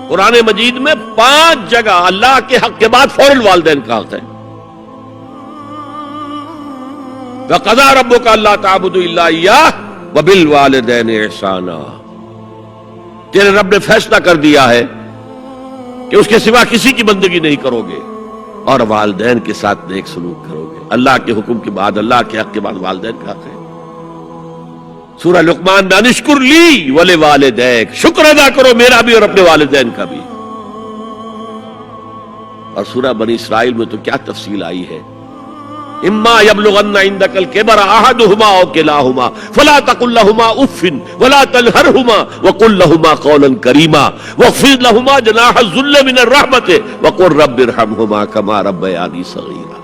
قرآن مجید میں 5 جگہ اللہ کے حق کے بعد فوراً والدین کا حق ہے. وَقَضَىٰ رَبُّكَ أَلَّا تَعْبُدُوا إِلَّا إِيَّاهُ وَبِالْوَالِدَيْنِ إِحْسَانًا. تیرے رب نے فیصلہ کر دیا ہے کہ اس کے سوا کسی کی بندگی نہیں کرو گے اور والدین کے ساتھ نیک سلوک کرو گے. اللہ کے حکم کے بعد، اللہ کے حق کے بعد والدین کا حق ہے. سورہ لقمان میں انشکر لی ولوالدیک، شکر ادا کرو میرا بھی اور اپنے والدین کا بھی. اور سورہ بنی اسرائیل میں تو کیا تفصیل آئی ہے. اما یبلغن عندک الکبر احدہما او کلاہما فلا تقل لہما اف ولا تنہرہما وقل لہما قولا کریما واخفض لہما جناح الذل من الرحمۃ وقل رب ارحمہما کما ربیانی صغیرا.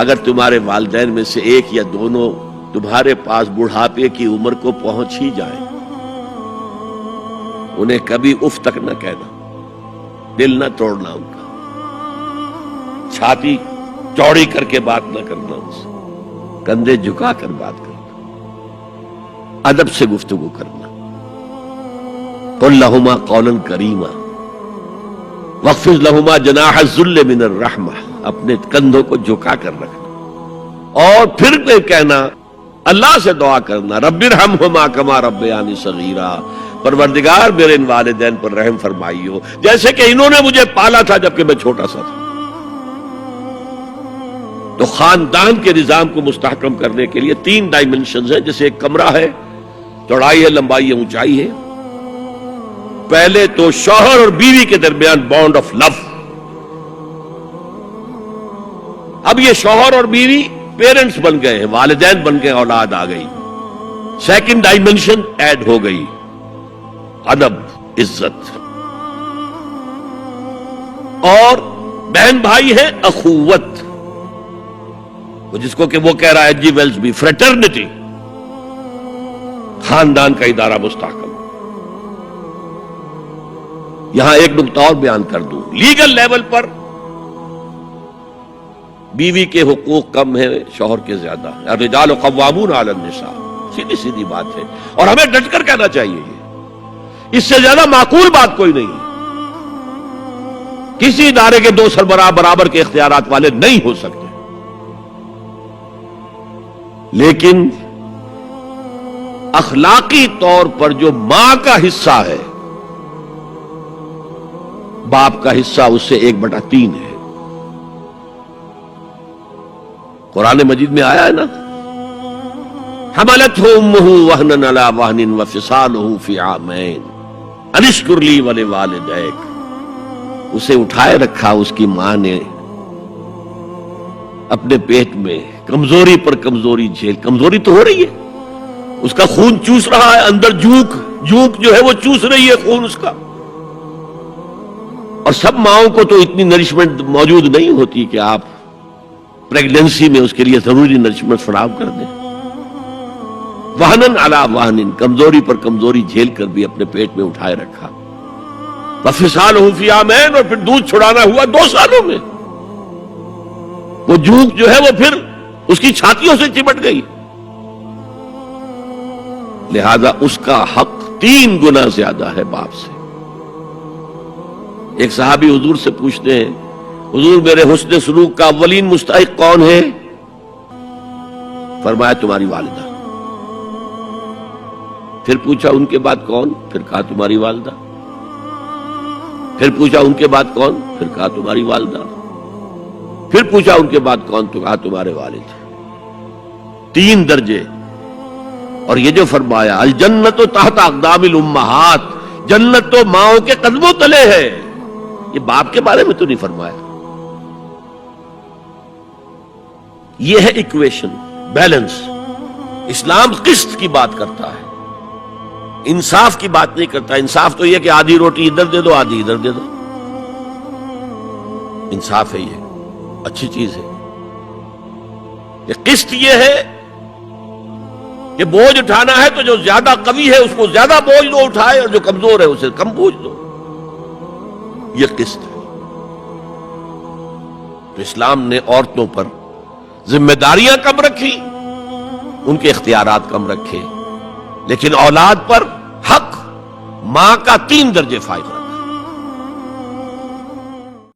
اگر تمہارے والدین میں سے ایک یا دونوں تمہارے پاس بڑھاپے کی عمر کو پہنچ ہی جائے، انہیں کبھی اف تک نہ کہنا، دل نہ توڑنا ان کا، چھاتی چوڑی کر کے بات نہ کرنا، ان سے کندھے جھکا کر بات کرنا، ادب سے گفتگو کرنا. قل لہما قولا کریما واخفض لہما جناح الذل من الرحمہ، اپنے کندھوں کو جھکا کر رکھنا. اور پھر کہنا، اللہ سے دعا کرنا، رب ارحمہما کما ربیانی صغیرا، پروردگار میرے ان والدین پر رحم فرمائیو جیسے کہ انہوں نے مجھے پالا تھا جبکہ میں چھوٹا سا تھا. تو خاندان کے نظام کو مستحکم کرنے کے لیے 3 ڈائمنشنز ہیں. جیسے ایک کمرہ ہے، چوڑائی ہے، لمبائی ہے، اونچائی ہے. پہلے تو شوہر اور بیوی کے درمیان بانڈ آف لو. اب یہ شوہر اور بیوی پیرنٹس بن گئے ہیں، والدین بن گئے، اولاد آ گئی. سیکنڈ ڈائمنشن ایڈ ہو گئی، ادب، عزت. اور بہن بھائی ہے، اخوت، جس کو کہ وہ کہہ رہا ہے جی ویلز بھی، فریٹرنٹی. خاندان کا ادارہ مستحکم. یہاں ایک نقطہ اور بیان کر دوں. لیگل لیول پر بیوی کے حقوق کم ہیں، شوہر کے زیادہ. الرجال قوامون علی النساء، سیدھی سیدھی بات ہے، اور ہمیں ڈٹ کر کہنا چاہیے. یہ اس سے زیادہ معقول بات کوئی نہیں ہے. کسی ادارے کے 2 سربراہ برابر کے اختیارات والے نہیں ہو سکتے. لیکن اخلاقی طور پر جو ماں کا حصہ ہے، باپ کا حصہ اس سے 1/3 ہے. قرآن مجید میں آیا ہے نا، حملتہ امہ وہنا علی وہن وفصالہ فی عامین ان اشکر لی ولوالدیک. اسے اٹھائے رکھا اس کی ماں نے اپنے پیٹ میں، کمزوری پر کمزوری جھیل. کمزوری تو ہو رہی ہے، اس کا خون چوس رہا ہے اندر، جھونک جو ہے وہ چوس رہی ہے خون اس کا. اور سب ماؤں کو تو اتنی نرشمنٹ موجود نہیں ہوتی کہ آپ پریگننسی میں اس کے لیے ضروری نرشمنٹ فراہم کر دیں. وہنن علی وہن، کمزوری پر کمزوری جھیل کر بھی اپنے پیٹ میں اٹھائے رکھا. وفصالہ فی عامین، اور پھر دودھ چھڑانا ہوا 2 سالوں میں. وہ جھونک جو ہے وہ پھر اس کی چھاتیوں سے چمٹ گئی. لہذا اس کا حق 3 گنا زیادہ ہے باپ سے. ایک صحابی حضور سے پوچھتے ہیں، حضور میرے حسن سلوک کا اولین مستحق کون ہے؟ فرمایا تمہاری والدہ. پھر پوچھا ان کے بعد کون؟ پھر کہا تمہاری والدہ. پھر پوچھا ان کے بعد کون؟ پھر کہا تمہاری والدہ. پھر پوچھا ان کے بعد کون؟ تو کہا تمہارے والد. 3 درجے. اور یہ جو فرمایا الجنت تحت اقدام الامہات، جنت تو ماؤں کے قدموں تلے ہے، یہ باپ کے بارے میں تو نہیں فرمایا. یہ ہے ایکویشن، بیلنس. اسلام قسط کی بات کرتا ہے، انصاف کی بات نہیں کرتا. انصاف تو یہ کہ آدھی روٹی ادھر دے دو، آدھی ادھر دے دو. انصاف ہے، یہ اچھی چیز ہے. یہ قسط یہ ہے کہ بوجھ اٹھانا ہے تو جو زیادہ قوی ہے اس کو زیادہ بوجھ دو اٹھائے، اور جو کمزور ہے اسے کم بوجھ دو. یہ قسط ہے. تو اسلام نے عورتوں پر ذمہ داریاں کم رکھی، ان کے اختیارات کم رکھے، لیکن اولاد پر حق ماں کا 3 درجے فائق رکھنا.